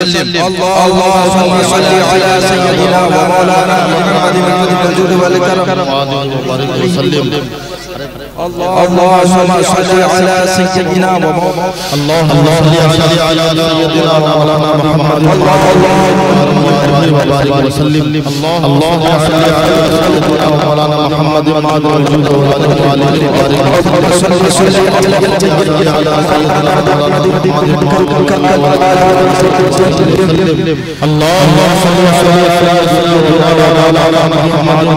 اللهم صل على سيدنا ومولانا محمد الجود والكرم وسلم. اللهم صل على سيدنا ومولانا اللهم صل على سيدنا ومولانا محمد وبارك وسلم. اللهم صل على سيدنا ومولانا محمد الجود والكرم اللهم صل على سيدنا ومولانا محمد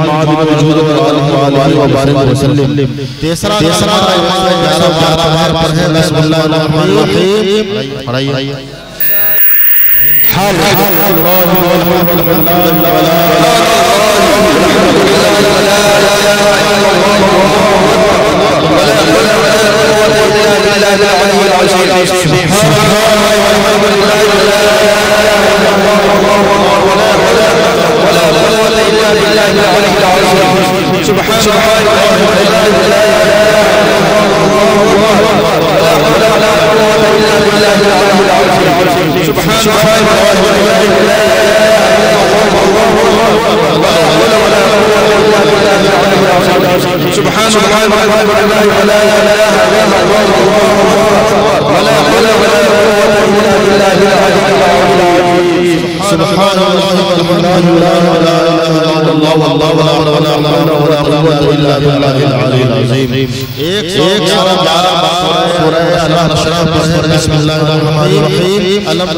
الجود والكرم وبارك وسلم. تیسرا بار پر ہے بسم اللہ الرحمن الرحیم. پڑھائیے حال اللہ والحمد للہ بسم اللہ الرحمن الرحیم. علم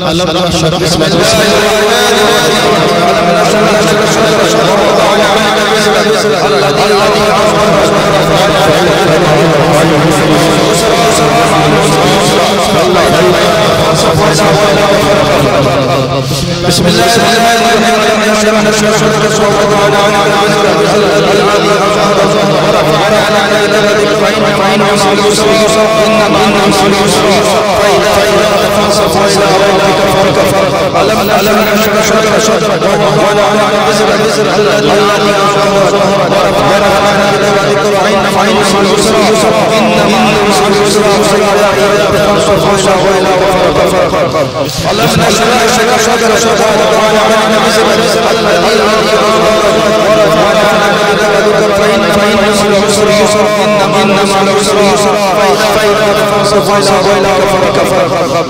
نشرح بسم اللہ بسم الله الرحمن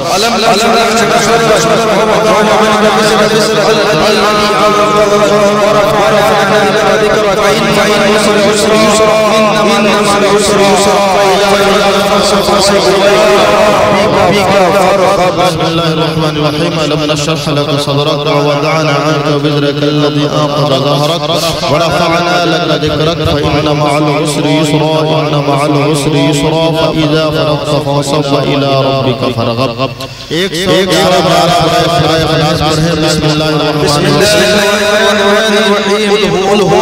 الرحيم. ألم نشرح لك صدرك ووضعنا عنك وزرك الذي أنقض ظهرك ورفعنا لك ذكرك فإن مع العسر يسرا إن مع العسر يسرا فإذا فرغت فانصب وإلى ربك فارغب. ایک سارا بار سورہ اخلاص پڑھیں. بسم اللہ الرحمن الرحیم. قل هو الله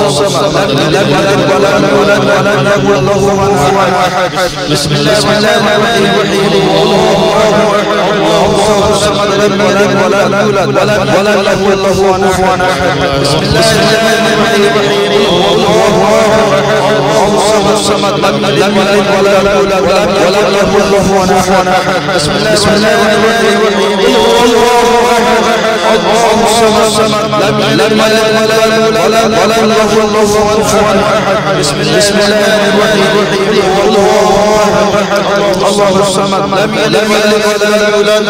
الصمد لم يلد ولم يولد ولم يكن له كفوا احد. بسم الله الرحمن الرحيم. قل هو الله الصمد لم يلد ولم يولد ولم يكن له كفوا احد. بسم الله الرحمن الرحيم. قل هو الله الصمد لم يلد ولم يولد ولم يكن له كفوا احد. بسم الله الرحمن الرحيم. قل هو الله الصمد لم يلد ولم يولد ولم يكن له كفوا احد. بسم الله الرحمن الرحيم. قل هو الله الصمد لم يلد ولم يولد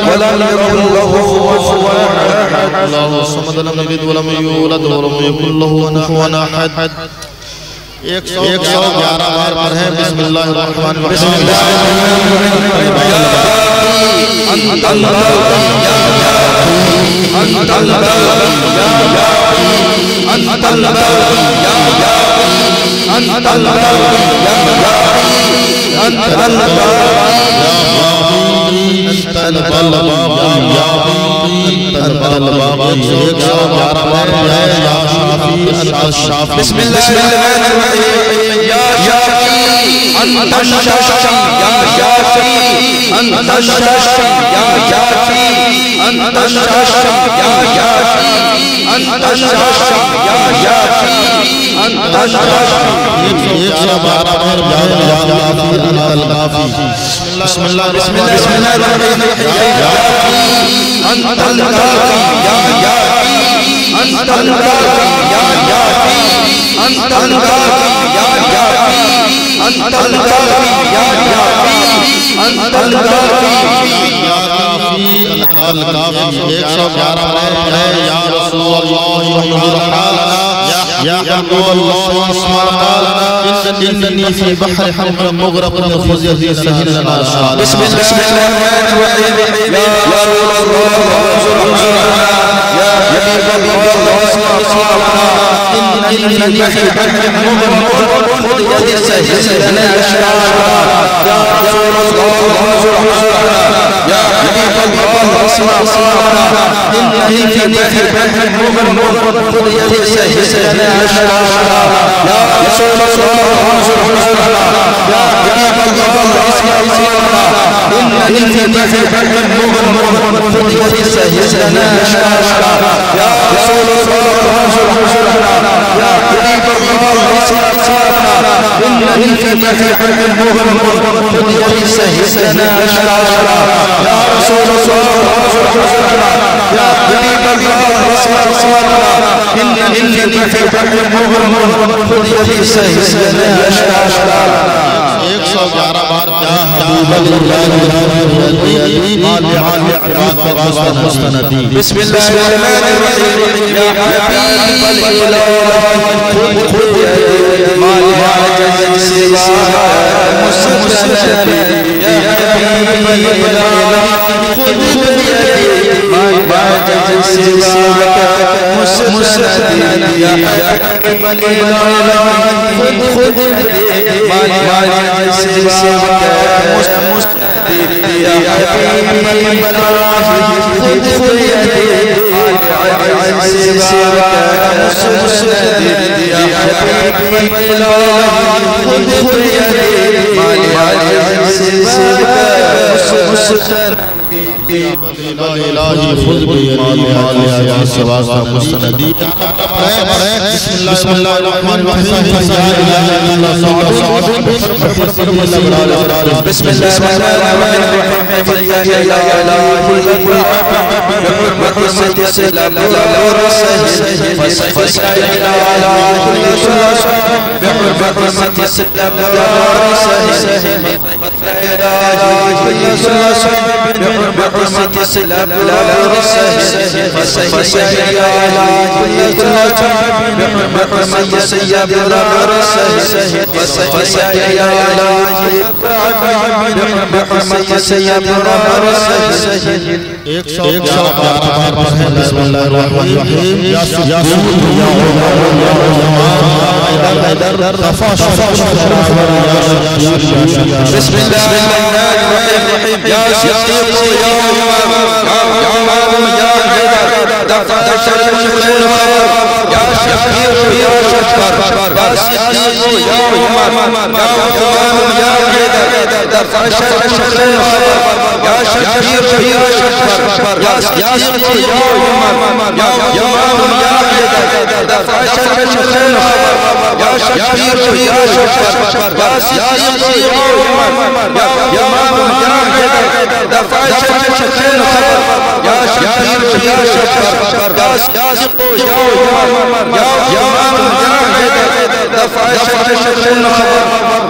ولم يكن له كفوا احد. الله الصمد لم يلد ولم يولد ولم يكن له كفوا احد. 111 بار پڑھیں. بسم اللہ الرحمن الرحیم. انت اللہ انت اللہ انت اللہ انت اللہ انت بسم اللہ الرحمن الرحیم. یا شافی انت الشافی یا شافی انت الشافی یا شافی انت الشافی یا شافی انت الشافی یا شافی انت الشافی. 112 بار یا کافی انت الکافی. بسم الله الرحمن الرحيم أنت الكافي يا يافي أنت الكافي يا يافي أنت الكافي يا يافي أنت الكافي يا يافي أنت الكافي يا كافي الكافي 111 ہے یا رسول اللہ انظر حالنا یا حبیب اللہ اسمع قالنا اننی فی بحر حمر مغرق خذ یدی سہل لنا شاء بسم الله الرحمن الرحيم يا رسول الله يا حبيب الله اسمع قالنا انني في بحر مغرق خذ يدي سهل لنا شاء يا رسول الله يا حبيب الله اسمع قالنا انني في بحر مغرق خذ يدي سهل لنا شاء يا رسول الله يا حبيب الله اسمع قالنا إنني في بحر مغرق خذ يدي سهل لنا شاء يا رسول الله يا حبيب الله اسمع قالنا إنني في بحر مغرق خذ يدي سهل لنا شاء يا رسول الله يا حبيب الله اسمع قالنا إنني في بحر مغرق خذ يدي سهل لنا شاء 111 بار يا حبيب الله مستندی بسم الله الرحمن الرحيم يا حبيب الإله خذ يدي ما يعجز سواك مستندي يا حبيب الإله خذ يدي ما يعجز سواك مستندي يا حبيب الإله خذ يدي ما يعجز سواك مستندي يا حبيب الإله خذ يدي ما يعجز سواك مستندي يا حبيب الإله خذ يدي ما يعجز سواك مستندي الہی خذ بیدی ما یعجز سواک مستندی بسم اللہ الرحمن الرحیم لا الہ الا اللہ بسم الله الرحمن الرحيم لا إله إلا بحرمة السلام فسألنا على كل شخص بحرمة السلام بحرمة السلام فسألنا على كل شخص بحرمة السلام فسألنا على بحرمة السلام ایک سو بار پڑھیں بسم اللہ الرحمن الرحیم یا سجود یا بسم الله الرحمن الرحيم يا صديق يا إمام يا حيدر دفع شر الخير يا شفيع يا شكر يا صديق يا إمام يا حيدر دفع شر الخير يا شفيع يا شكر يا صديق يا إمام يا حيدر دفع شر الخير يا شفيع يا شكر يا صديق يا إمام يا حيدر دفع شر الخير يا شفيع يا شكر يا صديق يا إمام يا حيدر دفع شر الخير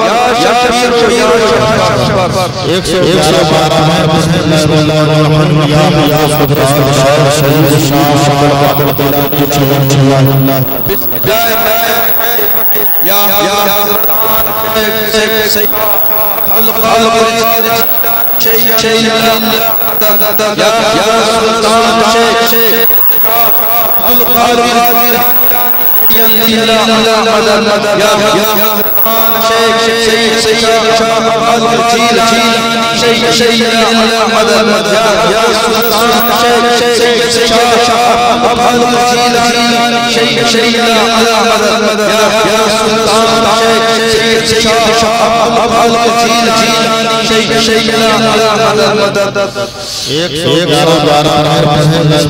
يا شفيع يا شكر 112 بسم اللہ الرحمن الرحیم یا قدرت يا حضرت سيد القادر شيء يا سلطان شيء القادر يا مدد يا شيء شيء مدد يا سلطان شيء مدد يا سلطان شيء مدد بسم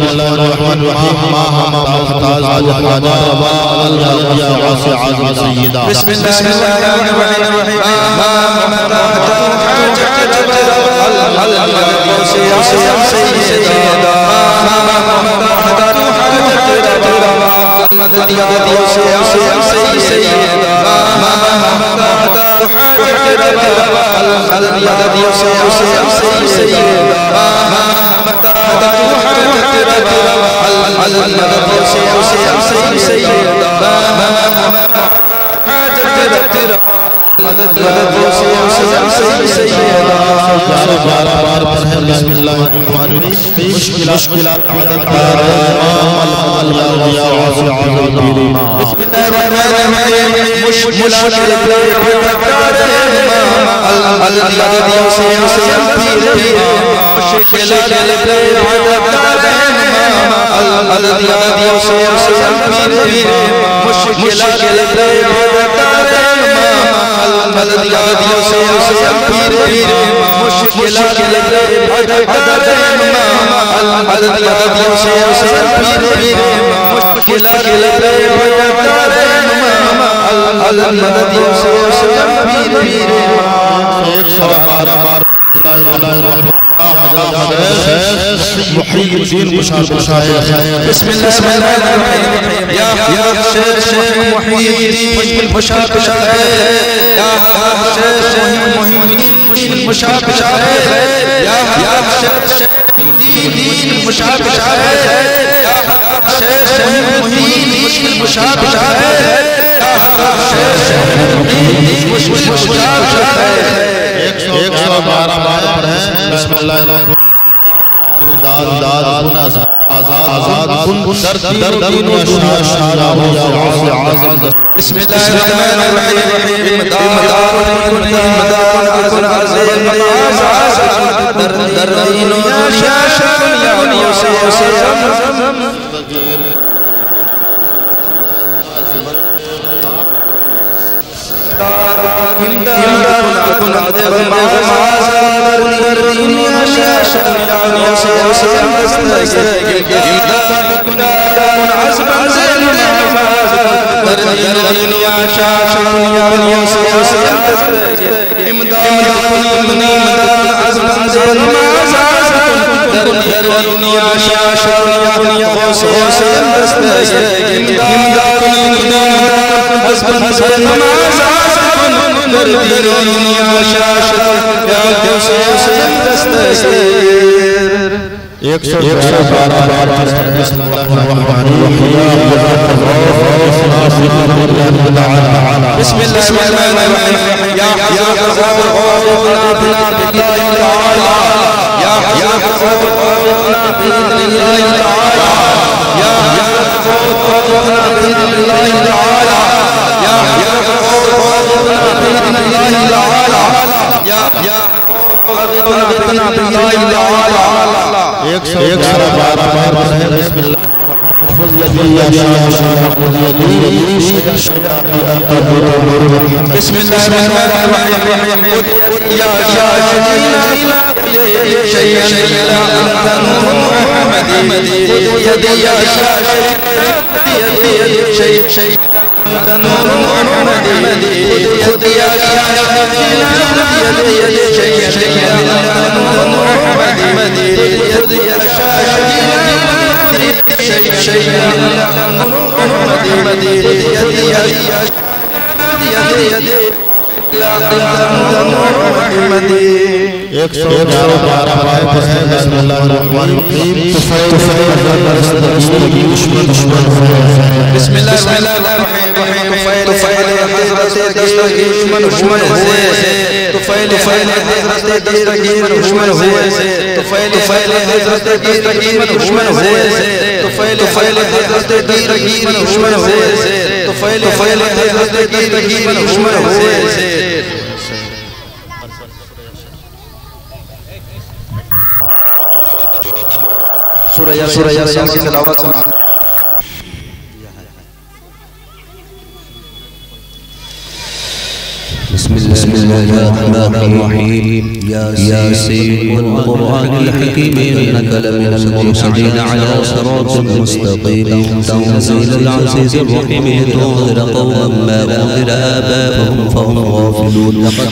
اللہ الرحمن الرحیم ما محتاج حاجہ ربا یا واسع عظم سیدہ بسم اللہ الرحمن الرحیم ما محتاج حاجہ ربا یا واسع عظم سیدہ ما محتاج حاجہ ربا یا واسع عظم سیدہ ما محتاج حاجہ ربا یا واسع عظم سیدہ بسم اللہ الرحمن الرحیم مشکلات عدد یا واسع عظم بسم اللہ الرحمن الرحیم مشکلات محی الدین مشاہد بسم اللہ الرحمن الرحیم یا شیخ محی الدین مشاہد یا شیخ محی الدین مشاہد یا شیخ الدین مشاہد یا شیخ محی الدین مشاہد بسم اللہ الرحمن دار کن آزاد کن در دین و شاہ یا واسع عظم بسم اللہ الرحمن الرحیم دار کن آزاد در دین و شاہ یا واسع عظم بسم الله الرحمن الرحيم يا بسم الله الرحمن الرحيم يا شيئا لا أنت نور محمد يدي يا شيء أنت نور محمد يدي يا شيئا أنت نور محمد يدي يا شيئا محمد يدي يا بسم اللہ الرحمن الرحیم بسم اللہ الرحمن الرحیم طفیل حضرت دستگیر دشمن ہوئے طفیل حضرت دستگیر دشمن ہوئے طفیل حضرت دستگیر دشمن ہوئے طفیل حضرت دستگیر دشمن ہوئے طفیل حضرت دستگیر دشمن ہوئے سورہ یاسین کی تلاوت سنا بسم الله الرحمن الرحيم. ياسين والقرآن الحكيم إنك لمن المرسلين على صراط مستقيم. تنزيل العزيز الرحيم لتنذر قوما ما أنذر آباءهم فهم غافلون. لقد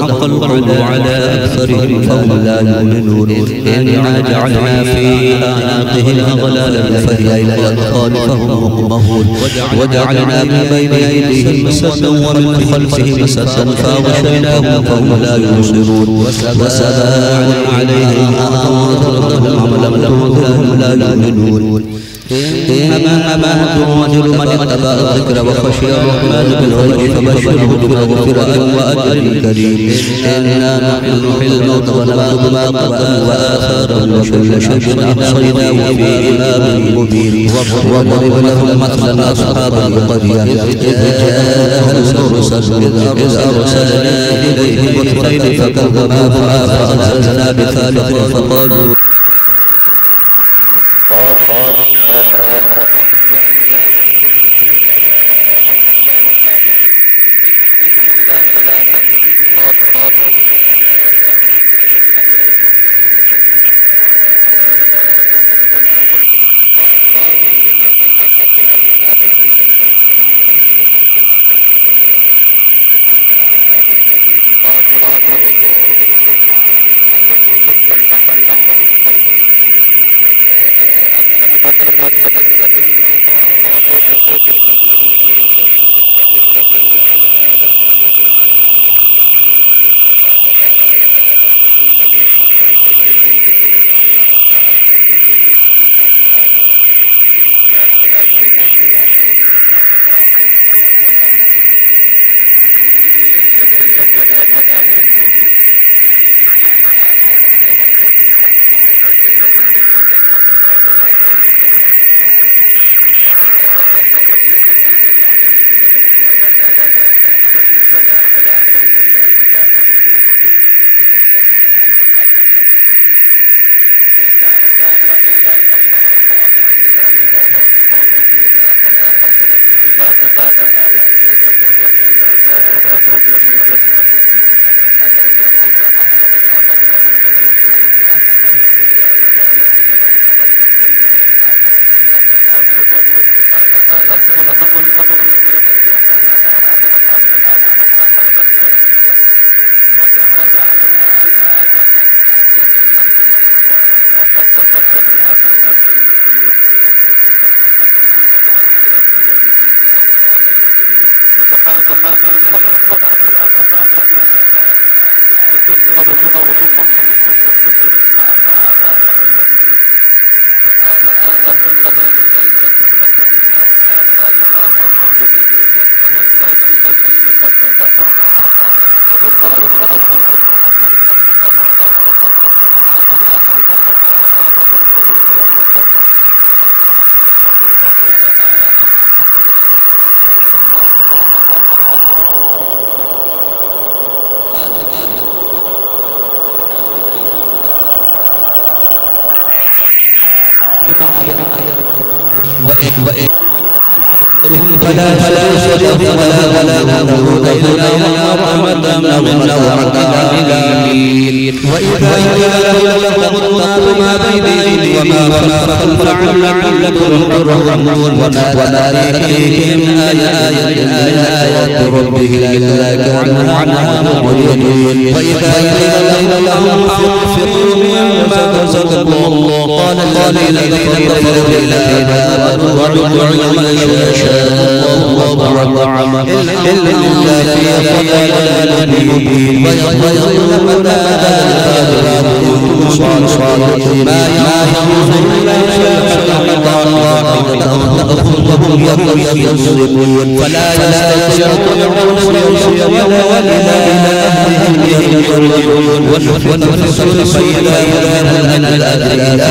حق القول على أكثرهم فهم لا يؤمنون. إنا جعلنا في أعناقهم أغلالا فهي إلى الأذقان فهم مقمحون. وجعلنا من بين أيديهم سدا ومن خلفهم سدا فأغشيناهم فهم لا يبصرون. وسواء عليهم أأنذرتهم أم لم تنذرهم لا يؤمنون. إنما تنذر من اتبع الذكر وخشي الرحمن بالغيب فبشره بمغفرة وأجر كريم. إنا نحن نحيي الموتى ونكتب ما قدموا وآثارهم وكل شيء أحصيناه في إمام مبين. واضرب لهم مثلا أصحاب القرية إذ جاءها المرسلون إذ أرسلنا إليهم اثنين فكذبوهما فأرسلنا بثالث فقالوا فلا شريك ولا نعبد إلا رحمة منا وعدنا وإذا قيل لهم اتقوا ما بين أيديهم وما خلفهم ترحمون وما تأتيهم آية من آيات ربهم إلا كانوا عنها معرضين. وإذا قيل لهم أنفقوا مما رزقكم الله قال الذين كفروا للذين آمنوا وادعوا من يشاء الله وطعمه إلا في ضلال مبين. ويقولون متى هذا كنتم صادقين ما ينظر إلا شيئا واحدة تأخذهم ينظرون فلا يستطيعون يوصيا ولا إلى أهلهم يرجعون ونفخ فإذا من الأذى إلى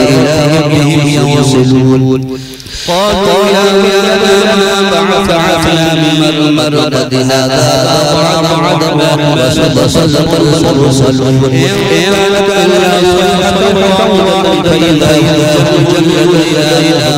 ربهم يوصلون. قالوا يا ويلنا بعثنا من مرقد هذا أطعم عدما وصدق المرسلون إن كان صيحة فإذا الجنة إلى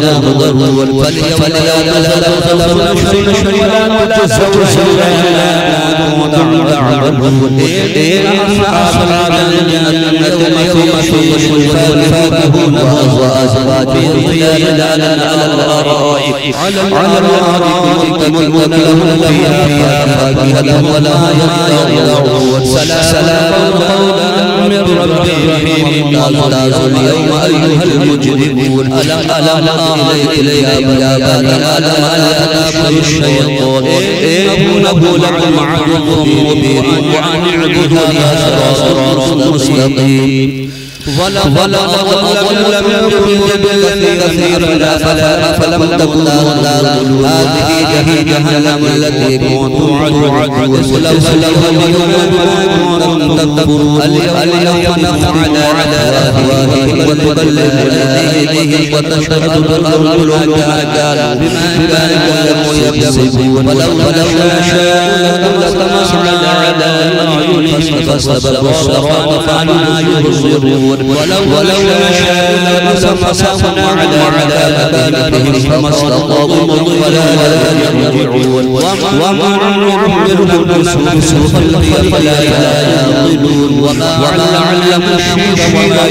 سلام قولا من رب رحيم. اليوم أيها المجرمون ألم إلي يا بني آدم ألا تعبدوا الشيطان إنه لكم عدو مبين وأن اعبدوا هذا صراط مستقيم. ولقد أضل منكم كثيرا فلم تكونوا هذه جهنم التي كنتم توعدون اليوم نختم على أفواههم وتكلمنا أيديهم وتشهد أرجلهم بما كانوا يكسبون. ولو شاء لطمسنا على أعينهم فاستبقوا الصراط فأنى يبصرون. ولو نشاء لمسخنا على مكانتهم فما استطاعوا ولا يرجعون. وما نعمرهم ننقصه في الخلق فلا يعقلون. وما علم الشيخ وما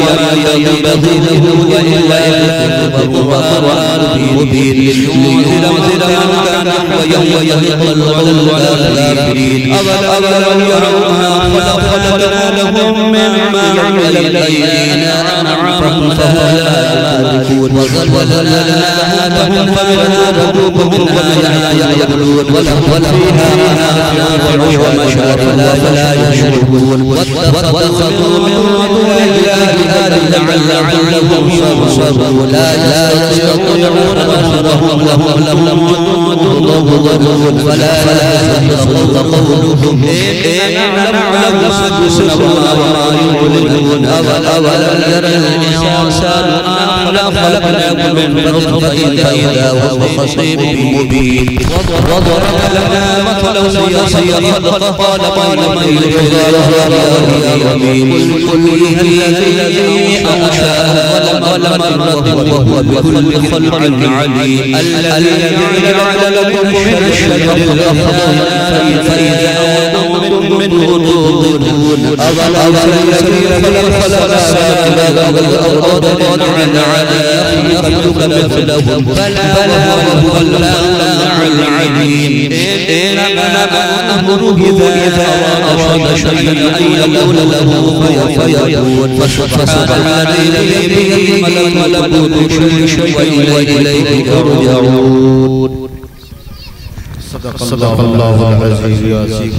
ينبغي له إلا يكذب القرآن مبين لينذر من كان حيا ويحق الكافرين. أولم يروا ما خلقنا لهم مما عملت أيدينا أنعاما فهم لا يملكون. وظللنا لها فمنها ركوبهم ومنها يأكلون ولها منافع ومشارب فلا يشربون. واتخذوا من دون الله لعلهم ينصرون. لا يستطيعون نصرهم وهم جند فلا يحزنك قولهم إنا نعلم ما تسرون وما يعلنون. أولم ير الإنسان أنا خلقناه من نطفة إذا هو خصيم مبين. وضرب لنا مثلا سيئا قال من يحيي قل الذي أنشأها أول مرة وهو بكل خلق عليم. الذي جعل لكم الشجر الأخضر فإذا أنتم منه توقدون. أولم خلق السماوات والأرض على يخلق مثلهم بلى وهو العليم. إنما أمره إذا أراد شيئا أن يقول له فيكون. فسبحان الذي بيده ملكوت كل شيء وإليه ترجعون. صدق الله العزيز العظيم.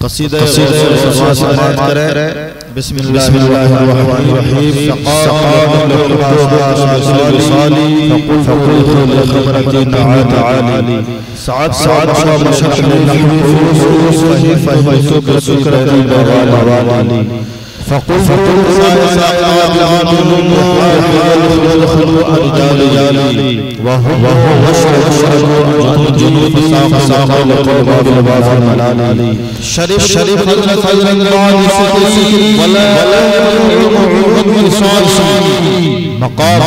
قصيدة سماعت کریں. بسم الله الرحمن الرحيم. سقام لكم صالي فقل للخبرة تعالي سعد ومشاكل النفوس فهي سكرة البوالي. فقل سائر يدخل الرجال وهو وشرب جنوب ساق الباب الملالي. شريف حضرت بعد سكي ولا يمكن صالح مقام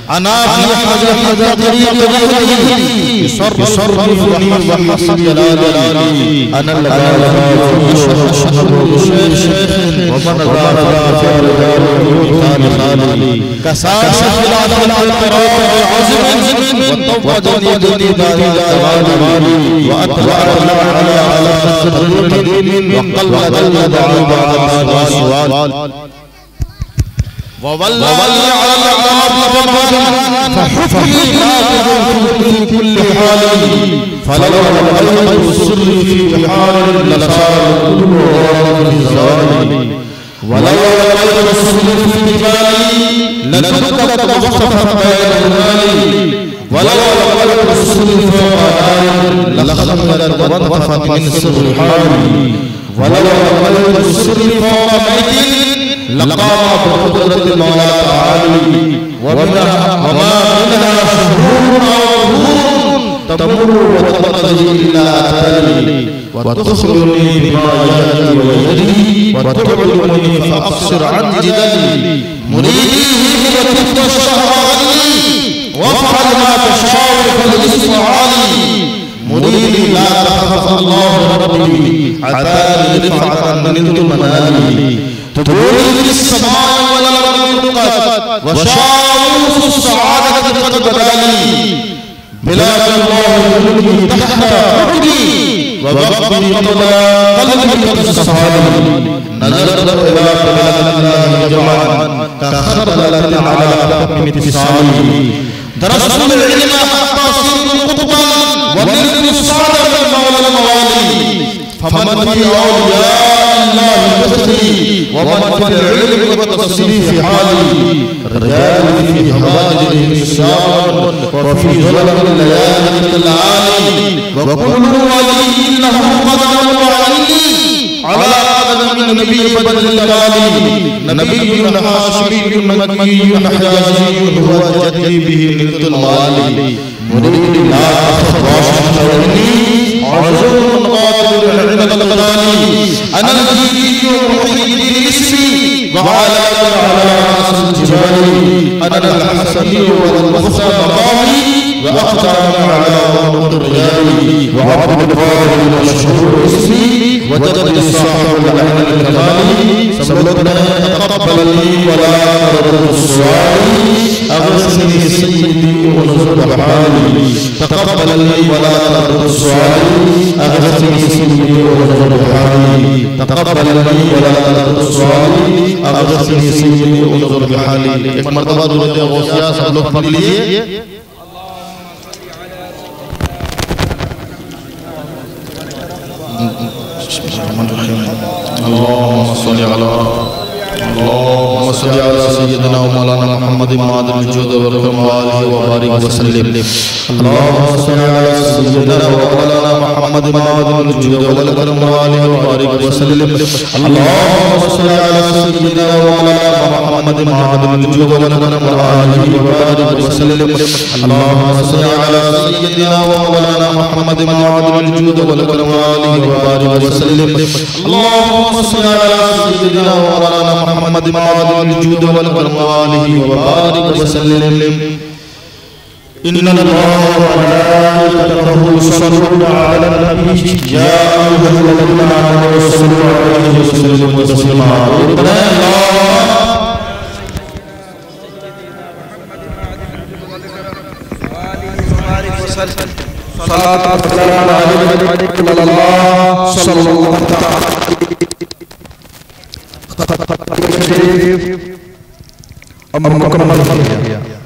أنا في حضرة طريق غيري يصرفني وحسب جلالي. أنا الذي شيخ ومن ذا في رجال خالي كسار خلاف القرار عزم وطودني دني داري مالي وأتبع على سرد وقلب دعا بعد سؤال. ووالله على الأرض فحفظي في كل حال. فلو رأيت السر في حال لصار الظالم. ولو رأيت السر في بالي لسكت وصفت بين المال. ولو رأيت السر في حال لخمرت وانطفت من سر حالي. ولو رأيت السر فوق بيتي لقام بقدرة المولى تعالي. وما منها شهور وظهور تمر وتنقضي إلا أتالي وتخبرني بما يأتي ويجري وتعلمني فأقصر عن جدلي مريدي وتبت الشهواني وافعل ما تشاء فللإسماعاني مريدي لا تخف الله ربي عتاني رفعة نلت منالي تدوري في السماء والأرض انتقت وشاوف السعادة قد بدلي بلاد الله ملكي تحت ركبي ووقفي قبل قلبي قد استفادني نظرت إلى بلاد الله جمعا كخردلة على حكم اتصالي درست العلم حتى صرت قطبا ونلت الصعد من مولى الموالي فمن في أولياء الله مثلي ومن في العلم والتصريف في حالي رجال في هواجرهم سيام وفي ظلم الليالي كالعالي وكل ولي له قدم وعلي على قدم النبي بدر الجلالي نبي هاشمي مكي حجازي هو جدي به نلت الموالي مريد لا تخشوني عزم قادر عند القراني أنا الجيدي محي الدين اسمي وعلى رأس الجبال أنا الحسني والمخفى مقامي وأختار على ورد الرجال وعبد القادر المشهور اسمي وجدني صاحب العين الكمالي سبلتنا تقبل لي ولا ترد السؤال أغسني سيدي ونزل حالي تقبل لي ولا ترد السؤال أغسني سيدي ونزل حالي تقبل لي ولا ترد السؤال أغسني سيدي ونزل حالي ایک مرتبہ درود غوثیہ سب لوگ پڑھ لیجئے اللهم صل على سيدنا ومولانا محمد معدن الجود والكرم وآله وبارك وسلم اللهم صل على سيدنا ومولانا محمد معدن الجود والكرم وآله وبارك وسلم اللهم صل على سيدنا ومولانا محمد معدن الجود والكرم وآله وبارك وسلم اللهم صل على سيدنا ومولانا محمد معدن الجود والكرم وآله وبارك وسلم اللهم صل على سيدنا ومولانا محمد معدن الجود والكرم وآله وبارك وسلم إن الله وملائكته يصلون على النبي يا أيها الذين آمنوا صلوا عليه وسلموا تسليما صلاة والسلام عليك الله صلى الله عليه وسلم